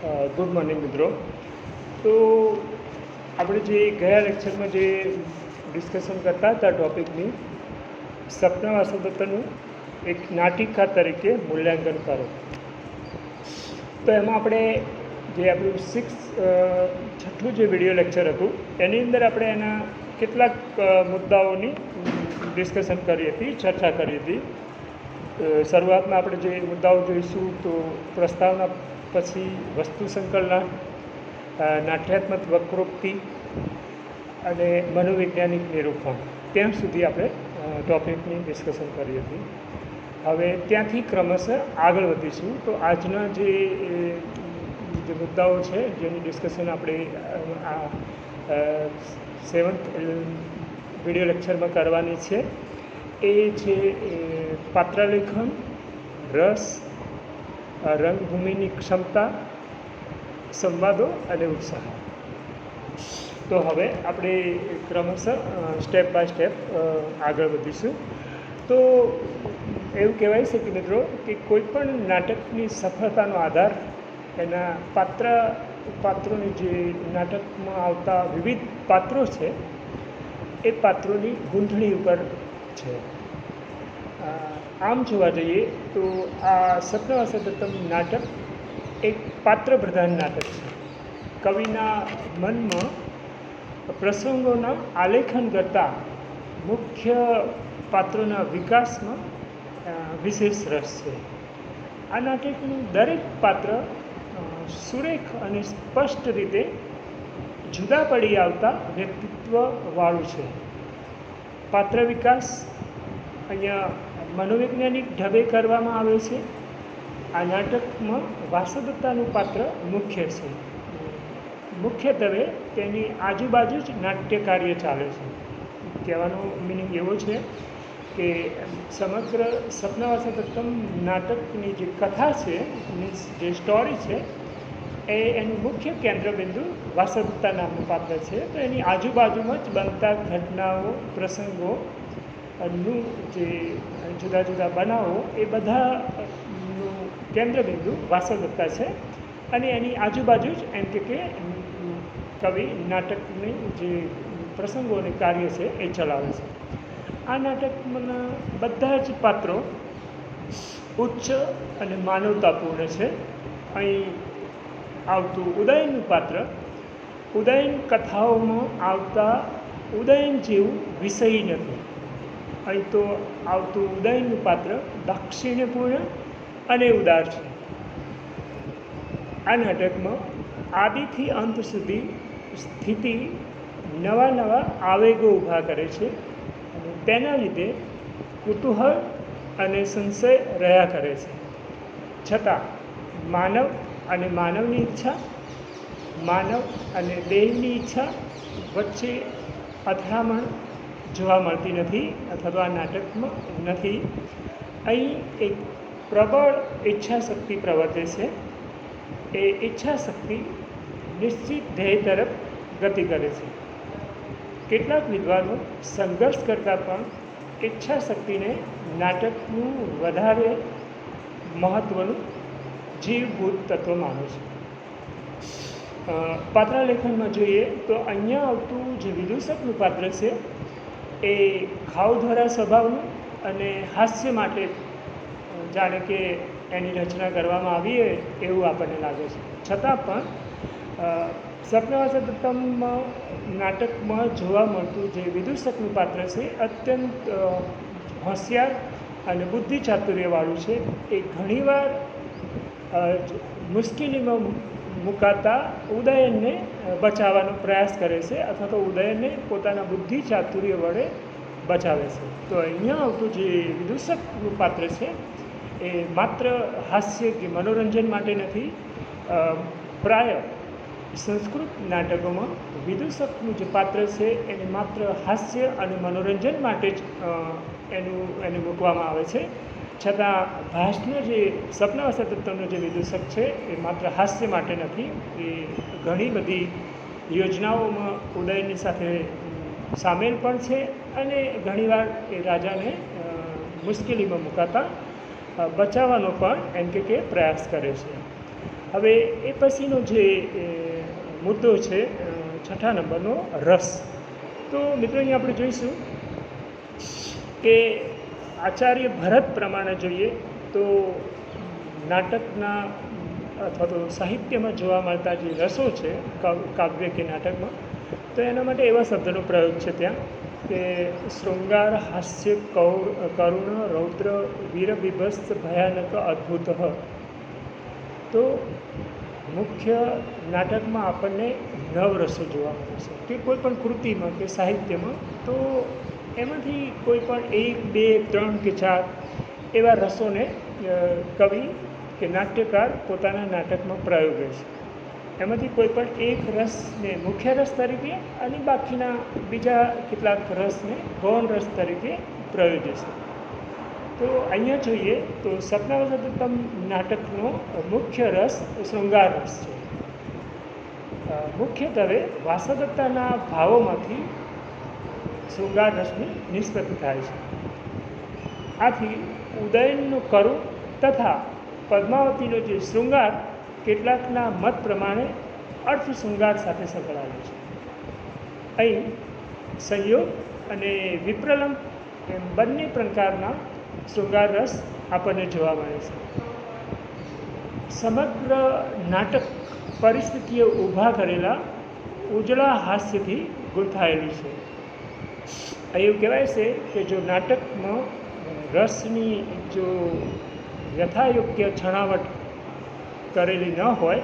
Good morning મિત્રો. તો આપણે જે ગયા લેક્ચરમાં જે ડિસ્કશન કરતા હતા ટૉપિકની સપના વાસદત્તનું એક નાટિકા તરીકે મૂલ્યાંકન કરો. તો એમાં આપણે જે આપણું છઠ્ઠું જે વિડીયો લેક્ચર હતું એની અંદર આપણે એના કેટલાક મુદ્દાઓની ડિસ્કશન કરી હતી, ચર્ચા કરી હતી. શરૂઆતમાં આપણે જે મુદ્દાઓ જોઈશું તો પ્રસ્તાવના, પછી વસ્તુ સંકલન, નાટ્યાત્મક વક્રોક્તિ અને મનોવૈજ્ઞાનિક નિરૂપણ, ત્યાં સુધી આપણે ટૉપિકની ડિસ્કશન કરી હતી. હવે ત્યાંથી ક્રમશઃ આગળ વધીશું. તો આજના જે મુદ્દાઓ છે જેની ડિસ્કશન આપણે આ 7th વિડીયો લેક્ચરમાં કરવાની છે એ છે પાત્રલેખન, રસ, રંગભૂમિની ક્ષમતા, સંવાદો અને ઉત્સાહ. તો હવે આપણે ક્રમશઃ સ્ટેપ બાય સ્ટેપ આગળ વધીશું. તો એવું કહેવાય છે કે મિત્રો કે કોઈ પણ નાટકની સફળતાનો આધાર એના પાત્રોની જે નાટકમાં આવતા વિવિધ પાત્રો છે એ પાત્રોની ગૂંથણી ઉપર છે. આમ જોવા જઈએ તો આ સપના વાસદત્તમ નાટક એક પાત્ર પ્રધાન નાટક છે. કવિના મનમાં પ્રસંગોના આલેખન કરતાં મુખ્ય પાત્રોના વિકાસમાં વિશેષ રસ છે. આ નાટકનું દરેક પાત્ર સુરેખ અને સ્પષ્ટ રીતે જુદા પડી આવતા વ્યક્તિત્વવાળું છે. પાત્ર વિકાસ અહીંયા મનોવૈજ્ઞાનિક ઢબે કરવામાં આવે છે. આ નાટકમાં વાસદત્તાનું પાત્ર મુખ્ય છે. મુખ્યત્વે તેની આજુબાજુ જ નાટ્ય કાર્ય ચાલે છે. કહેવાનો મિનિંગ એવો છે કે સમગ્ર સપના વાસદત્તમ નાટકની જે કથા છે, મીન્સ જે સ્ટોરી છે, એનું મુખ્ય કેન્દ્રબિંદુ વાસદત્તા નામનું પાત્ર છે. તો એની આજુબાજુમાં જ બનતા ઘટનાઓ, પ્રસંગો નું જે જુદા જુદા બનાવો એ બધાનું કેન્દ્રબિંદુ વાસદત્તા છે. અને એની આજુબાજુ જ એમ કે કવિ નાટકની જે પ્રસંગો અને કાર્ય છે એ ચલાવે છે. આ નાટકના બધા જ પાત્રો ઉચ્ચ અને માનવતાપૂર્ણ છે. અહીં આવતું ઉદયનનું પાત્ર ઉદયન કથાઓમાં આવતા ઉદયન જેવું વિષયી નથી. અહીં તો આવતું ઉદયનનું પાત્ર દાક્ષિણ્યપૂર્ણ અને ઉદાર છે. આ નાટકમાં આદિથી અંત સુધી સ્થિતિ નવા નવા આવેગો ઊભા કરે છે અને તેના લીધે કુતૂહલ અને સંશય રહ્યા કરે છે. છતાં માનવ અને માનવની ઈચ્છા, માનવ અને દેહની ઈચ્છા વચ્ચે અથડામણ જોવા મળતી નથી, અથવા તો આ નાટકમાં નથી. અહીં એક પ્રબળ ઈચ્છાશક્તિ પ્રવર્તે છે. એ ઈચ્છાશક્તિ નિશ્ચિત ધ્યેય તરફ ગતિ કરે છે. કેટલાક વિદ્વાનો સંઘર્ષ કરતાં પણ ઈચ્છાશક્તિને નાટકનું વધારે મહત્ત્વનું જીવભૂત તત્વ માને છે. પાત્રલેખનમાં જોઈએ તો અહીંયા આવતું જે વિદૂષકનું પાત્ર છે એ ખાવધરા સ્વભાવનું અને હાસ્ય માટે જાણે કે એની રચના કરવામાં આવી હોય એવું આપણને લાગે છે. છતાં પણ સપના વાસદત્તમમાં નાટકમાં જોવા મળતું જે વિદૂષકનું પાત્ર છે અત્યંત હોશિયાર અને બુદ્ધિ ચાતુર્યવાળું છે. એ ઘણીવાર મુશ્કેલીમાં મુકાતા ઉદયનને બચાવવાનો પ્રયાસ કરે છે, અથવા તો ઉદયનને પોતાના બુદ્ધિ ચાતુર્ય વડે બચાવે છે. તો અહીંયા આવતું જે વિદૂષકનું પાત્ર છે એ માત્ર હાસ્ય કે મનોરંજન માટે નથી. પ્રાય સંસ્કૃત નાટકોમાં વિદૂષકનું જે પાત્ર છે એને માત્ર હાસ્ય અને મનોરંજન માટે જ એને મૂકવામાં આવે છે. છતાં ભાસનો જે સપના વાસદત્તમનો જે વિદૂષક છે એ માત્ર હાસ્ય માટે નથી. એ ઘણી બધી યોજનાઓમાં ઉદયનની સાથે સામેલ પણ છે અને ઘણીવાર એ રાજાને મુશ્કેલીમાં મુકાતા બચાવવાનો પણ એમ કે પ્રયાસ કરે છે. હવે એ પછીનો જે મુદ્દો છે 6 નંબરનો રસ. તો મિત્રો અહીંયા આપણે જોઈશું કે આચાર્ય ભરત પ્રમાણે જોઈએ તો નાટકના અથવા તો સાહિત્યમાં જોવા મળતા જે રસો છે કાવ્ય કે નાટકમાં, તો એના માટે એવા શબ્દનો પ્રયોગ છે ત્યાં કે શૃંગાર, હાસ્ય, કરુણ, રૌદ્ર, વીર, બીભત્સ, ભયાનક, અદ્ભુત. તો મુખ્ય નાટકમાં આપણને 9 રસો જોવા મળે છે કે કોઈ પણ કૃતિમાં કે સાહિત્યમાં. તો એમાંથી કોઈ પણ 1, 2, 3 કે 4 એવા રસોને કવિ કે નાટ્યકાર પોતાના નાટકમાં પ્રયોગે છે. એમાંથી કોઈ પણ એક રસને મુખ્ય રસ તરીકે અને બાકીના બીજા કેટલાક રસને ગૌણ રસ તરીકે પ્રયોજે છે. તો અહીંયા જોઈએ તો સપનાવસદત્તમ નાટકનો મુખ્ય રસ શૃંગાર રસ છે. મુખ્યત્વે વાસદત્તાના ભાવોમાંથી શૃંગાર રસની નિષ્પત્તિ થાય છે. આથી ઉદયનનું કરુણ તથા પદ્માવતીનો જે શૃંગાર કેટલાકના મત પ્રમાણે અર્થ શૃંગાર સાથે સંકળાયેલો છે. અહીં સંયોગ અને વિપ્રલંબ એમ બંને પ્રકારના શૃંગાર રસ આપણને જોવા મળે છે. સમગ્ર નાટક પરિસ્થિતિઓ ઊભા કરેલા ઉજળા હાસ્યથી ગૂંથાયેલું છે. એવું કહેવાય છે કે જો નાટકમાં રસની જો યથાયોગ્ય છણાવટ કરેલી ન હોય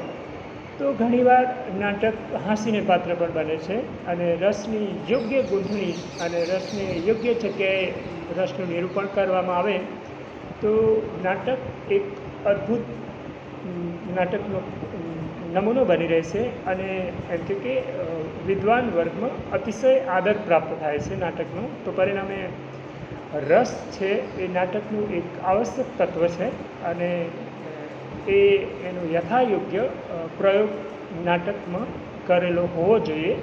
તો ઘણીવાર નાટક હાંસીને પાત્ર પણ બને છે. અને રસની યોગ્ય ગૂંથણી અને રસને યોગ્ય જગ્યાએ રસનું નિરૂપણ કરવામાં આવે તો નાટક એક અદ્ભુત નાટકનો નમૂનો બની રહેશે અને એમ કે વિદ્વાન વર્ગમાં અતિશય આદર પ્રાપ્ત થાય છે નાટકનો. તો પરિણામે રસ છે એ નાટકનું એક આવશ્યક તત્વ છે અને એનો યથાયોગ્ય પ્રયોગ નાટકમાં કરેલો હોવો જોઈએ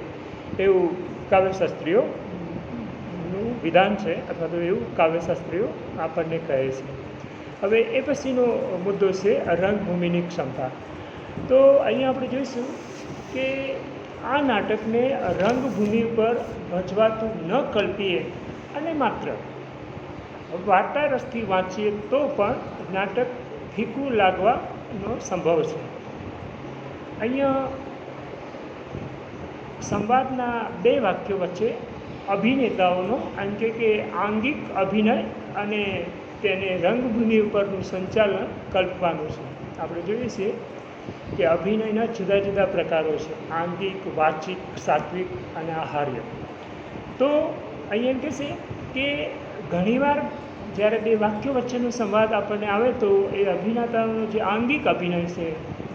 એવું કાવ્યશાસ્ત્રીઓનું વિધાન છે અથવા તો એવું કાવ્યશાસ્ત્રીઓ આપણને કહે છે. હવે એ પછીનો મુદ્દો છે રંગભૂમિની ક્ષમતા. તો અહીંયા આપણે જોઈશું કે આ નાટકને રંગભૂમિ ઉપર ભજવાતું ન કલ્પીએ અને માત્ર વાર્તા રસથી વાંચીએ તો પણ નાટક ફીકું લાગવાનો સંભવ છે. અહીંયા સંવાદના 2 વાક્યો વચ્ચે અભિનેતાઓનો એમ કે આંગિક અભિનય અને તેને રંગભૂમિ ઉપરનું સંચાલન કલ્પવાનું છે. આપણે જોઈએ છીએ કે અભિનયના જુદા જુદા પ્રકારો છે: આંગિક, વાચિક, સાત્વિક અને આહાર્ય. તો અહીંયા એમ કહેશે કે ઘણીવાર જ્યારે 2 વાક્યો વચ્ચેનો સંવાદ આપણને આવે તો એ અભિનેતાનો જે આંગિક અભિનય છે,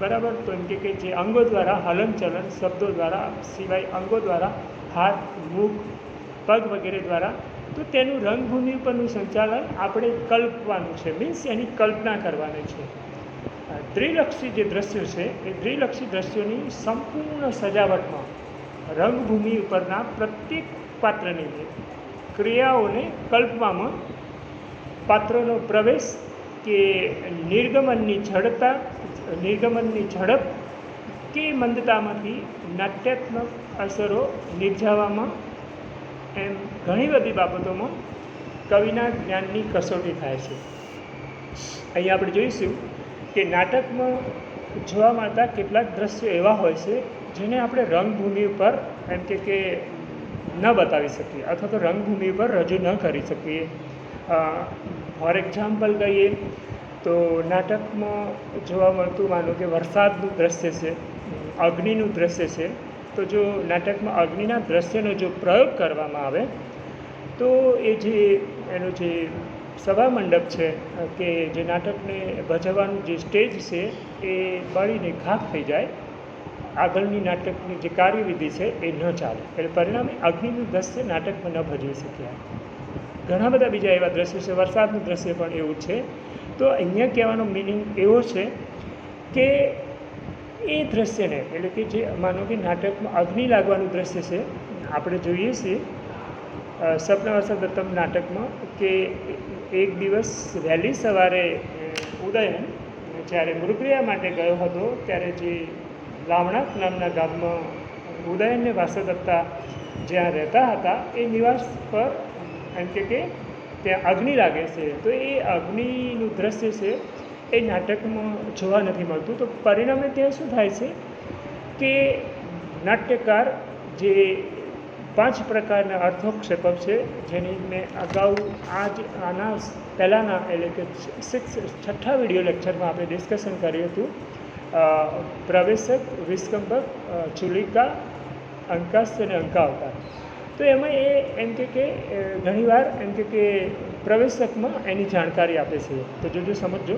બરાબર, તો એમ કે જે અંગો દ્વારા હલનચલન, શબ્દો દ્વારા સિવાય અંગો દ્વારા હાથ, મુખ, પગ વગેરે દ્વારા, તો તેનું રંગભૂમિ ઉપરનું સંચાલન આપણે કલ્પવાનું છે, મીન્સ એની કલ્પના કરવાની છે. ત્રિલક્ષી જે દ્રશ્યો છે એ ત્રિલક્ષી દ્રશ્યોની સંપૂર્ણ સજાવટમાં રંગભૂમિ ઉપરના પ્રત્યેક પાત્રની ક્રિયાઓને કલ્પવામાં પાત્રોનો પ્રવેશ કે નિર્ગમનની ઝડપ કે મંદતામાંથી નાટ્યાત્મક અસરો નિર્જાવામાં એમ ઘણી બધી બાબતોમાં કવિના જ્ઞાનની કસોટી થાય છે. અહીં આપણે જોઈશું કે નાટકમાં જોવા મળતા કેટલાક દ્રશ્યો એવા હોય છે જેને આપણે રંગભૂમિ ઉપર એમ કે ન બતાવી શકીએ અથવા તો રંગભૂમિ ઉપર રજૂ ન કરી શકીએ. ફોર એક્ઝામ્પલ કહીએ તો નાટકમાં જોવા મળતું, માનો કે વરસાદનું દ્રશ્ય છે, અગ્નિનું દ્રશ્ય છે, તો જો નાટકમાં અગ્નિના દ્રશ્યનો જો પ્રયોગ કરવામાં આવે તો એનો જે સભા મંડપ છે કે જે નાટકને ભજવવાનું જે સ્ટેજ છે એ બળીને ખાખ થઈ જાય, આગળની નાટકની જે કાર્યવિધિ છે એ ન ચાલે. એટલે પરિણામે અગ્નિનું દ્રશ્ય નાટકમાં ન ભજવી શક્યા. ઘણા બધા બીજા એવા દ્રશ્યો છે, વરસાદનું દ્રશ્ય પણ એવું છે. તો અહીંયા કહેવાનો મિનિંગ એવો છે કે એ દ્રશ્યને, એટલે કે જે માનો કે નાટકમાં અગ્નિ લાગવાનું દ્રશ્ય છે, આપણે જોઈએ છીએ સપનાવસદત્તમ નાટકમાં કે એક દિવસ વહેલી સવારે ઉદયન જ્યારે મૃગયા માટે ગયો હતો ત્યારે જે લાવણાક નામના ગામમાં ઉદયન અને વાસુદત્તા જ્યાં રહેતા હતા એ નિવાસ પર એમ કે ત્યાં અગ્નિ લાગે છે. તો એ અગ્નિનું દ્રશ્ય છે એ નાટકમાં જોવા નથી મળતું. તો પરિણામે ત્યાં શું થાય છે કે નાટ્યકાર જે 5 પ્રકારના અર્થોક્ષેપક છે જેની મેં અગાઉ આના પહેલાંના એટલે કે 6ઠ્ઠા વિડીયો લેક્ચરમાં આપણે ડિસ્કશન કર્યું હતું. પ્રવેશક, વિસ્કંભક, ચુલિકા, અંકાશ અને અંકાવતાર. તો એમાં એ એમ કે ઘણીવાર એમ કે પ્રવેશકમાં એની જાણકારી આપે છે. તો જોજો, સમજજો.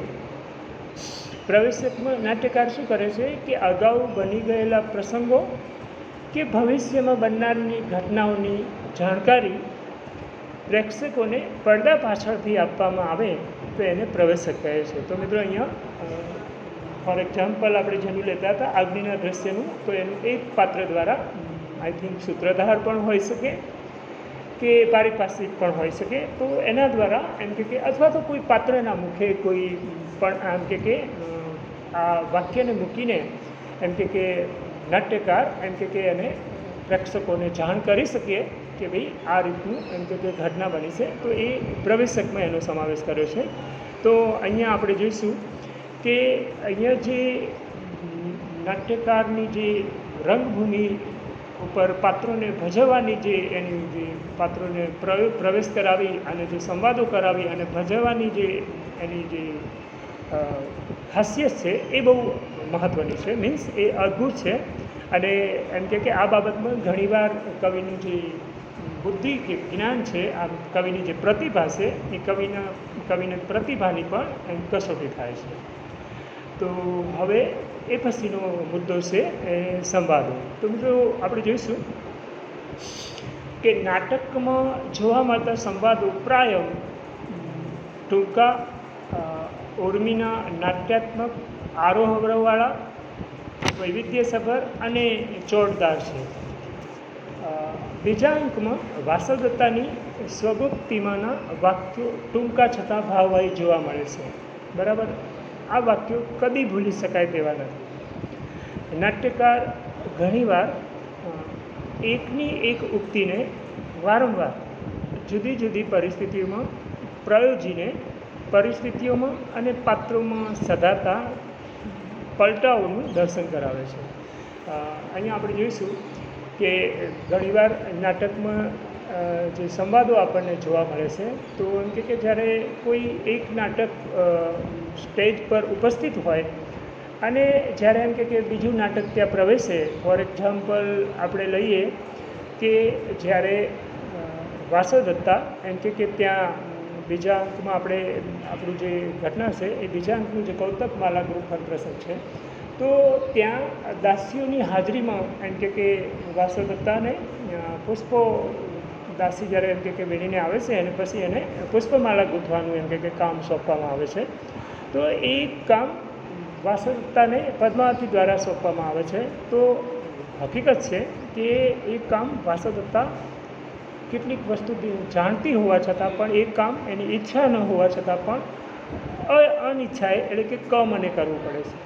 પ્રવેશકમાં નાટ્યકાર શું કરે છે કે અગાઉ બની ગયેલા પ્રસંગો કે ભવિષ્યમાં બનનારની ઘટનાઓની જાણકારી પ્રેક્ષકોને પડદા પાછળથી આપવામાં આવે તો એને પ્રવેશક કહે છે. તો મિત્રો અહીંયા ફોર એક્ઝામ્પલ આપણે જેનું લેતા હતા અગ્નિના દ્રશ્યનું, તો એનું એક પાત્ર દ્વારા આઈ થિંક સૂત્રધાર પણ હોઈ શકે કે પારિપાર્શ્વિક પણ હોઈ શકે. તો એના દ્વારા એમ કે અથવા તો કોઈ પાત્રના મુખે કોઈ પણ એમ કે આ વાક્યને મૂકીને એમ કે નાટ્યકાર એમ કે એને પ્રેક્ષકોને જાણ કરી શકીએ કે ભાઈ આ રીતનું એમ કે ઘટના બની છે. તો એ પ્રવેશકમાં એનો સમાવેશ કર્યો છે. તો અહીંયા આપણે જોઈશું કે અહીંયા જે નાટ્યકારની જે રંગભૂમિ ઉપર પાત્રોને ભજવવાની જે એની જે પાત્રોને પ્રવેશ કરાવી અને જે સંવાદો કરાવી અને ભજવવાની જે એની જે ખાસિયત છે એ બહુ મહત્ત્વની છે. મીન્સ એ અદ્ભુત છે. અને એમ કે આ બાબતમાં ઘણીવાર કવિનું જે બુદ્ધિ કે જ્ઞાન છે, આ કવિની જે પ્રતિભા છે એ કવિને પ્રતિભાની પણ એમ કસોટી થાય છે. તો હવે એ પછીનો મુદ્દો છે એ સંવાદો. તો મિત્રો આપણે જોઈશું કે નાટકમાં જોવા મળતા સંવાદો પ્રાય ટૂંકા, ઉર્મિના, નાટ્યાત્મક, આરોહવરોહવાળા, વૈવિધ્યસભર અને ચોટદાર છે. બીજા અંકમાં વાસુદત્તાની સ્વગોપ્તિમાંના વાક્યો ટૂંકા છતાં ભાવવાહી જોવા મળે છે. બરાબર. આ વાક્યો કદી ભૂલી શકાય તેવા નથી. નાટ્યકાર ઘણીવાર એકની એક ઉક્તિને વારંવાર જુદી જુદી પરિસ્થિતિઓમાં પ્રયોજીને પરિસ્થિતિઓમાં અને પાત્રોમાં સધાતા પલટાઓનું દર્શન કરાવે છે. અહીંયા આપણે જોઈશું કે ઘણીવાર નાટકમાં જે સંવાદો આપણને જોવા મળે છે. તો એમ કે જ્યારે કોઈ એક નાટક સ્ટેજ પર ઉપસ્થિત હોય અને જ્યારે એમ કે બીજું નાટક ત્યાં પ્રવેશે, ફોર એક્ઝામ્પલ આપણે લઈએ કે જ્યારે વાસુદત્તા એમ કે ત્યાં બીજા અંકમાં આપણું જે ઘટના છે એ બીજા અંકનું જે કૌતકમાલા ગૃહન પ્રસંગ છે. તો ત્યાં દાસીઓની હાજરીમાં એમ કે વાસુદત્તાને પુષ્પો દાસી જ્યારે એમ કે વીણીને આવે છે અને પછી એને પુષ્પમાલા ગૂંથવાનું એમ કે કામ સોંપવામાં આવે છે. તો એ કામ વાસુદત્તાને પદ્માવતી દ્વારા સોંપવામાં આવે છે. તો હકીકત છે કે એ કામ વાસુદત્તા કેટલીક વસ્તુ જાણતી હોવા છતાં પણ એ કામ એની ઈચ્છા ન હોવા છતાં પણ અનિચ્છાએ એટલે કે મને કરવું પડે છે.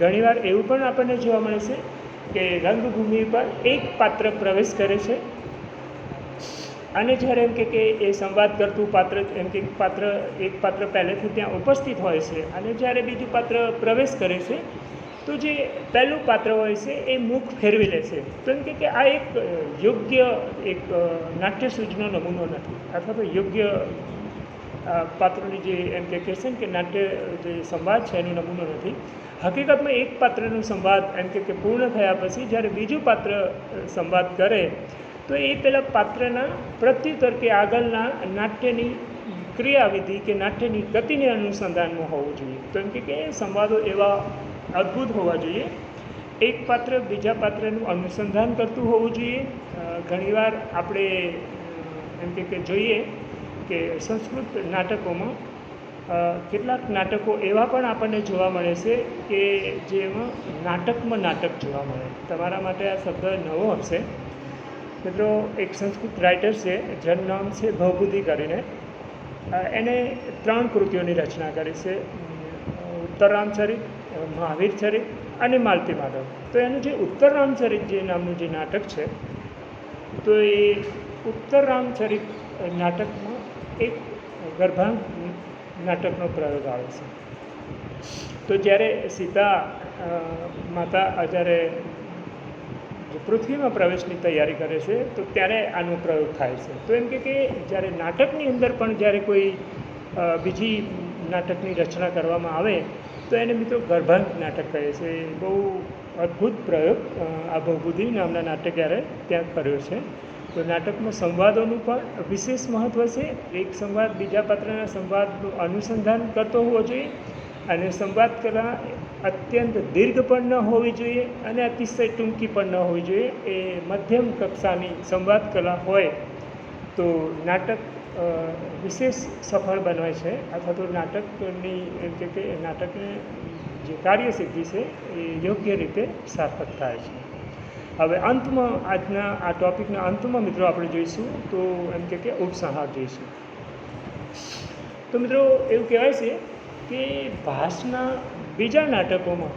ઘણીવાર એવું પણ આપણને જોવા મળે છે કે રંગભૂમિ પર એક પાત્ર પ્રવેશ કરે છે અને જ્યારે એમ કે એ સંવાદ કરતું પાત્ર એમ કે એક પાત્ર પહેલેથી ત્યાં ઉપસ્થિત હોય છે અને જ્યારે બીજું પાત્ર પ્રવેશ કરે છે તો જે પહેલું પાત્ર હોય છે એ મુખ ફેરવી લે છે. તો એમ કે આ એક યોગ્ય એક નાટ્યસૂચનો નમૂનો નથી, અથવા તો યોગ્ય પાત્રોની જે એમ કે છે ને કે નાટ્ય જે સંવાદ છે એનો નમૂનો નથી. હકીકતમાં એક પાત્રનો સંવાદ એમ કે પૂર્ણ થયા પછી જ્યારે બીજું પાત્ર સંવાદ કરે તો એ પેલા પાત્રના પ્રત્યુત્તર કે આગળના નાટ્યની ક્રિયાવિધિ કે નાટ્યની ગતિને અનુસંધાનમાં હોવું જોઈએ. તો એમ કે સંવાદો એવા અદ્ભુત હોવા જોઈએ. એક પાત્ર બીજા પાત્રનું અનુસંધાન કરતું હોવું જોઈએ. ઘણીવાર આપણે એમ કે જોઈએ કે સંસ્કૃત નાટકોમાં કેટલાક નાટકો એવા પણ આપણને જોવા મળે છે કે જેમાં નાટકમાં નાટક જોવા મળે. તમારા માટે આ શબ્દ નવો હશે. મિત્રો, એક સંસ્કૃત રાઇટર છે જેનું નામ છે ભવભૂતિ કરીને. એને 3 કૃતિઓની રચના કરી છે. ઉત્તર રામચરિત, મહાવીર ચરિત અને માલતી માધવ. તો એનું જે ઉત્તર રામચરિત જે નામનું જે નાટક છે, તો એ ઉત્તર રામચરિત નાટકમાં એક ગર્ભાંગ નાટકનો પ્રયોગ આવે છે. તો જ્યારે સીતા માતા જ્યારે પૃથ્વીમાં પ્રવેશની તૈયારી કરે છે, તો ત્યારે આનો પ્રયોગ થાય છે. તો એમ કે જ્યારે નાટકની અંદર પણ જ્યારે કોઈ બીજી નાટકની રચના કરવામાં આવે તો એને મિત્રો ગર્ભાંગ નાટક કહે છે. બહુ અદ્ભુત પ્રયોગ આ ભવભૂતિ નામના નાટકકારે ત્યાં કર્યો છે. તો નાટકમાં સંવાદોનું પણ વિશેષ મહત્ત્વ છે. એક સંવાદ બીજા પાત્રના સંવાદનું અનુસંધાન કરતો હોવો જોઈએ, અને સંવાદ કલા અત્યંત દીર્ઘ પણ ન હોવી જોઈએ અને અતિશય ટૂંકી પણ ન હોવી જોઈએ. એ મધ્યમ કક્ષાની સંવાદ કલા હોય તો નાટક વિશેષ સફળ બનવાય છે, અથવા તો નાટકની એમ કે નાટકને જે કાર્યસિદ્ધિ છે એ યોગ્ય રીતે સાર્થક થાય છે. હવે અંતમાં આજના આ ટૉપિકના અંતમાં મિત્રો આપણે જોઈશું તો એમ કે ઉપસંહાર જોઈશું. તો મિત્રો એવું કહેવાય છે કે ભાસના બીજા નાટકોમાં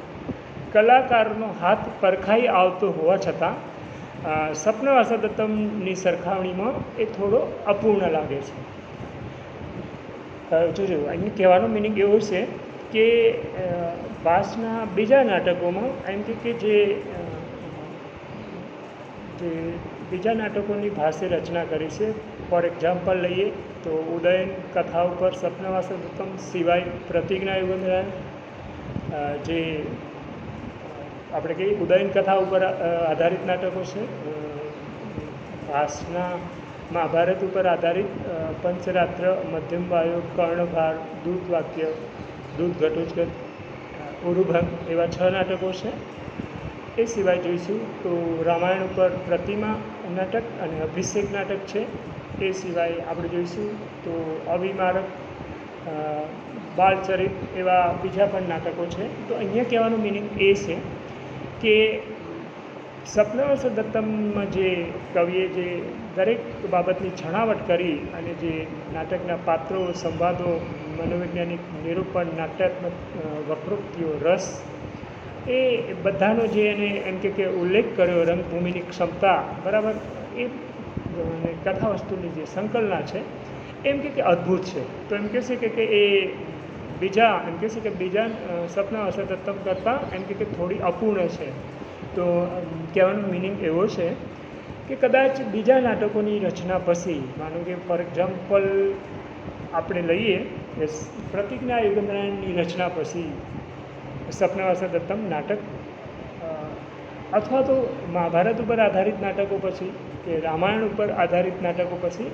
કલાકારનો હાથ પરખાઈ આવતો હોવા છતાં સપના વાસદત્તમની સરખામણીમાં એ થોડો અપૂર્ણ લાગે છે. જોજો અહીં કહેવાનો મિનિંગ એવો છે કે ભાસના બીજા નાટકોમાં એમ કે જે બીજા નાટકોની ભાસે રચના કરી છે. ફોર એક્ઝામ્પલ લઈએ તો ઉદયન કથા ઉપર સપના વાસદત્તમ સિવાય પ્રતિજ્ઞા યુગંધરાયણ, જે આપણે કહીએ ઉદયન કથા ઉપર આધારિત નાટકો છે. ભાસના મહાભારત ઉપર આધારિત પંચરાત્ર, મધ્યમ વાયુ, કર્ણભાર, દૂત વાક્ય, દૂત ઘટોત્કચ, ઉરુભંગ એવા 6 નાટકો છે. એ સિવાય જોઈશું તો રામાયણ ઉપર પ્રતિમા નાટક અને અભિષેક નાટક છે. એ સિવાય આપણે જોઈશું તો અવિમારક, બાળચરિત એવા બીજા પણ નાટકો છે. તો અહીંયા કહેવાનું મિનિંગ એ છે કે સપના વાસદત્તમમાં જે કવિએ જે દરેક બાબતની છણાવટ કરી અને જે નાટકના પાત્રો, સંવાદો, મનોવૈજ્ઞાનિક નિરૂપણ, નાટ્યાત્મક વક્રોક્તિઓ, રસ, એ બધાનો જે એને એમ કે ઉલ્લેખ કર્યો, રંગભૂમિની ક્ષમતા, બરાબર, એ કથા વસ્તુની જે સંકલના છે એમ કે અદ્ભુત છે. તો એમ કહેશે કે એ બીજા એમ કહેશે કે બીજા સપના વાસદત્તમ કરતાં એમ કે થોડી અપૂર્ણ છે. તો કહેવાનો મિનિંગ એવો છે કે કદાચ બીજા નાટકોની રચના પછી, માનો કે ફોર એક્ઝામ્પલ આપણે લઈએ કે પ્રતિજ્ઞા યુગંધરાયણની રચના પછી સપના વાસદત્તમ નાટક, અથવા તો મહાભારત ઉપર આધારિત નાટકો પછી કે રામાયણ ઉપર આધારિત નાટકો પછી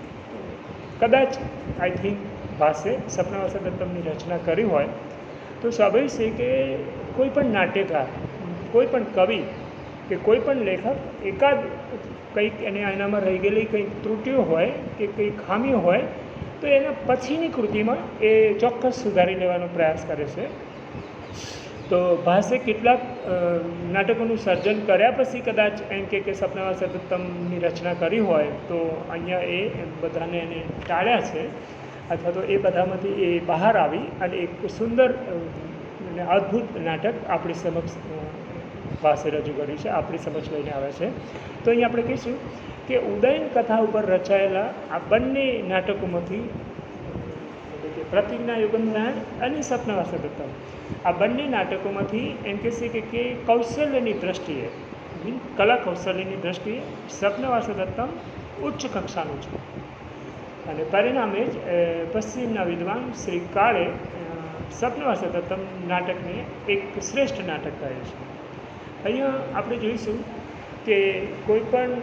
કદાચ આઈ થિંક ભાસે સપના વાસદત્તમની રચના કરી હોય તો સ્વાભાવિક છે કે કોઈ પણ નાટ્યકાર, કોઈ પણ કવિ કે કોઈ પણ લેખક એકાદ કંઈક એનામાં રહી ગયેલી કંઈક ત્રુટિઓ હોય કે કંઈક ખામીઓ હોય તો એના પછીની કૃતિમાં એ ચોક્કસ સુધારી લેવાનો પ્રયાસ કરે છે. તો ભાસે કેટલાક નાટકોનું સર્જન કર્યા પછી કદાચ એમ કે સપના વાસદત્તમની રચના કરી હોય તો અહીંયા એ બધાને એને ટાળ્યા છે, અથવા તો એ બધામાંથી એ બહાર આવી અને એક સુંદર અને અદ્ભુત નાટક આપણી સમક્ષ ભાસે રજૂ કર્યું છે, આપણી સમક્ષ લઈને આવે છે. તો અહીં આપણે કહીશું કે ઉદયન કથા ઉપર રચાયેલા આ બંને નાટકોમાંથી પ્રતિજ્ઞા યુગંધરાયણ અને સપના વાસદત્તમ, આ બંને નાટકોમાંથી એમ કહેશે કે કૌશલ્યની દ્રષ્ટિએ, કલા કૌશલ્યની દ્રષ્ટિએ સપના વાસદત્તમ ઉચ્ચ કક્ષાનું છે. અને પરિણામે જ પશ્ચિમના વિદ્વાન શ્રી કાળે સપના વાસદત્તમ નાટકને એક શ્રેષ્ઠ નાટક કહે છે. અહીંયા આપણે જોઈશું કે કોઈ પણ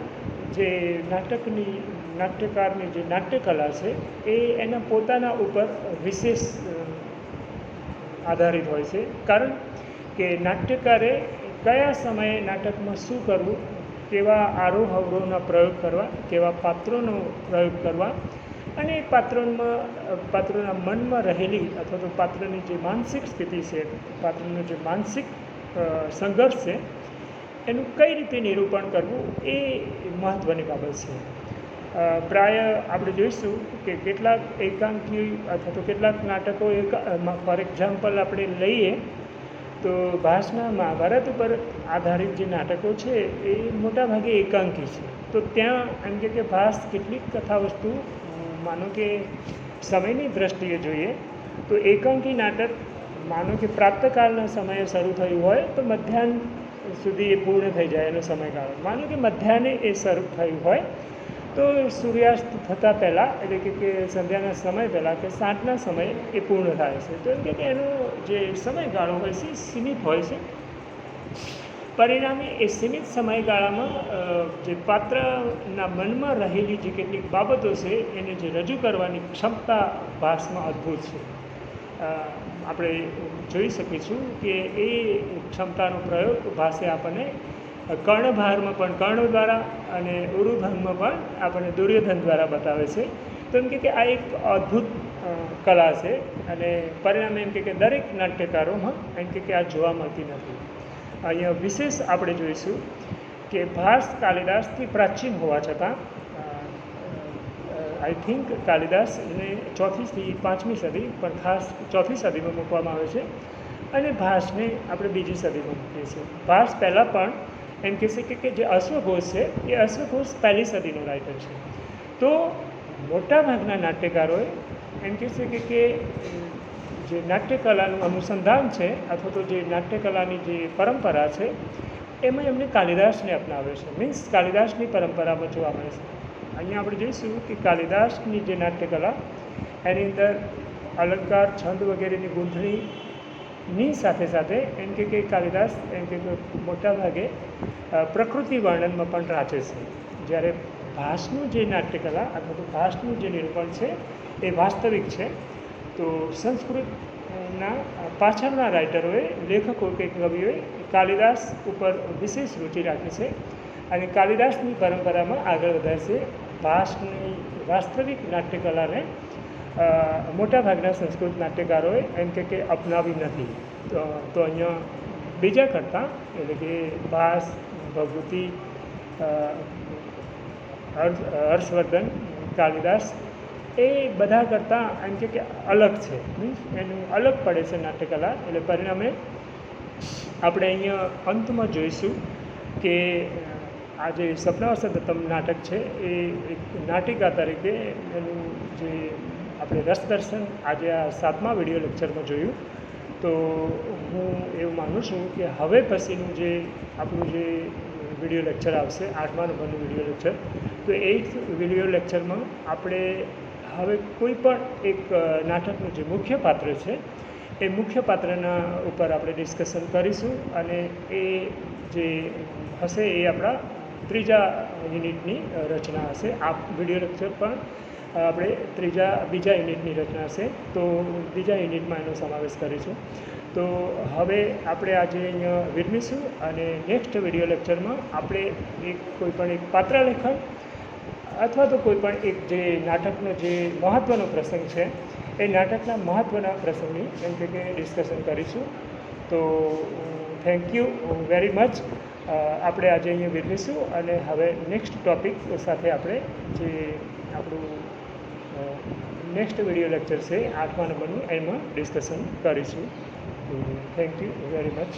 જે નાટ્યકારની જે નાટ્યકલા છે એ એના પોતાના ઉપર વિશેષ આધારિત હોય છે. કારણ કે નાટ્યકારે કયા સમયે નાટકમાં શું કરવું, કેવા આરોહ અવરોહના પ્રયોગ કરવા, કેવા પાત્રોનો પ્રયોગ કરવા, અને એ પાત્રોના મનમાં રહેલી અથવા તો પાત્રની જે માનસિક સ્થિતિ છે, પાત્રનો જે માનસિક સંઘર્ષ છે, એનું કઈ રીતે નિરૂપણ કરવું એ મહત્ત્વની બાબત છે. પ્રાય આપણે જોઈશું કે કેટલાક એકાંકી અથવા તો કેટલાક નાટકો ફોર એક્ઝામ્પલ આપણે લઈએ તો ભાસના મહાભારત ઉપર આધારિત જે નાટકો છે એ મોટાભાગે એકાંકી છે. તો ત્યાં એમ કે ભાસ કેટલીક કથા વસ્તુ માનો કે સમયની દ્રષ્ટિએ જોઈએ તો એકાંકી નાટક માનો કે પ્રાતઃકાળના સમયે શરૂ થયું હોય તો મધ્યાહન સુધી એ પૂર્ણ થઈ જાય એનો સમયગાળો. માનો કે મધ્યાહને એ શરૂ થયું હોય તો સૂર્યાસ્ત થતાં પહેલાં એટલે કે સંધ્યાના સમય પહેલાં કે સાંજના સમયે એ પૂર્ણ થાય છે. તો એમ કે એનો જે સમયગાળો હોય છે સીમિત હોય છે. પરિણામે એ સીમિત સમયગાળામાં જે પાત્રના મનમાં રહેલી જે કેટલીક બાબતો છે એને જે રજૂ કરવાની ક્ષમતા ભાસમાં અદ્ભુત છે. આપણે જોઈ શકીશું કે એ ક્ષમતાનો પ્રયોગ ભાસે આપણને કર્ણભારમાં પણ કર્ણ દ્વારા અને ઉરુભંગમાં પણ આપણને દુર્યોધન દ્વારા બતાવે છે. તો એમ કે આ એક અદ્ભુત કલા છે અને પરિણામે એમ કે દરેક નાટ્યકારોમાં એમ કે આ જોવા મળતી નથી. અહીંયા વિશેષ આપણે જોઈશું કે ભાસ કાલિદાસથી પ્રાચીન હોવા છતાં આઈ થિંક કાલિદાસને 4th થી 5મી સદી પણ ખાસ 4th સદીમાં મૂકવામાં આવે છે અને ભાસને આપણે 2જી સદીમાં મૂકીએ છીએ. ભાસ પહેલાં પણ એમ કહેશે કે જે અશ્વઘોષ છે એ અશ્વઘોષ 1લી સદીનો રાઇટર છે. તો મોટાભાગના નાટ્યકારોએ એમ કહેશે કે જે નાટ્યકલાનું અનુસંધાન છે અથવા તો જે નાટ્યકલાની જે પરંપરા છે એમાં એમને કાલિદાસને અપનાવે છે. મીન્સ કાલિદાસની પરંપરામાં જોવા મળે છે. અહીંયા આપણે જોઈશું કે કાલિદાસની જે નાટ્યકલા એની અંદર અલંકાર છંદ વગેરેની ગૂંથણીની સાથે સાથે એમ કે કાલિદાસ એમ કે મોટાભાગે પ્રકૃતિ વર્ણનમાં પણ રાચે છે. જ્યારે ભાસનું જે નાટ્યકલા અથવા તો ભાસનું જે નિરૂપણ છે એ વાસ્તવિક છે. તો સંસ્કૃતના પાછળના રાઇટરોએ લેખકો કે કવિઓએ કાલિદાસ ઉપર વિશેષ રુચિ રાખી છે અને કાલિદાસની પરંપરામાં આગળ વધારે છે. ભાસની વાસ્તવિક નાટ્યકલાને મોટાભાગના સંસ્કૃત નાટ્યકારોએ એમ કે અપનાવી નથી. તો અહીંયા બીજા કરતાં એટલે કે ભાસ, ભભૂતિ, હર્ષવર્ધન, કાલિદાસ એ બધા કરતાં એમ કે અલગ છે. મીન્સ એનું અલગ પડે છે નાટ્યકલા. એટલે પરિણામે આપણે અહીંયા અંતમાં જોઈશું કે આ જે સ્વપ્નાવસર દત્તમ નાટક છે એ એક નાટિકા તરીકે એનું જે આપણે રસદર્શન આજે આ 7મા વિડીયો લેક્ચરમાં જોયું. તો હું એવું માનું છું કે હવે પછીનું જે આપણું જે વિડીયો લેક્ચર આવશે 8મા નંબરનું વિડીયો લેક્ચર, તો 8th વિડીયો લેક્ચરમાં આપણે હવે કોઈ પણ એક નાટકનું જે મુખ્ય પાત્ર છે એ મુખ્ય પાત્રના ઉપર આપણે ડિસ્કશન કરીશું અને એ જે હશે એ આપણા 3જા યુનિટની રચના હશે. આ વિડીયો લેક્ચર પણ આપણે બીજા યુનિટની રચના હશે. તો બીજા યુનિટમાં એનો સમાવેશ કરીશું. તો હવે આપણે આજે અહીંયા વિરમીશું અને નેક્સ્ટ વિડીયો લેક્ચરમાં આપણે કોઈ પણ એક પાત્રલેખન અથવા તો કોઈ પણ એક જે નાટકનો જે મહત્ત્વનો પ્રસંગ છે એ નાટકના મહત્ત્વના પ્રસંગની એમ કે ડિસ્કશન કરીશું. તો થેન્ક યુ વેરી મચ. આપણે આજે અહીંયા વિરમીશું અને હવે નેક્સ્ટ ટૉપિક સાથે આપણે જે આપણું નેક્સ્ટ વિડીયો લેક્ચર છે 8મા નંબરનું એમાં ડિસ્કશન કરીશું. Thank you very much.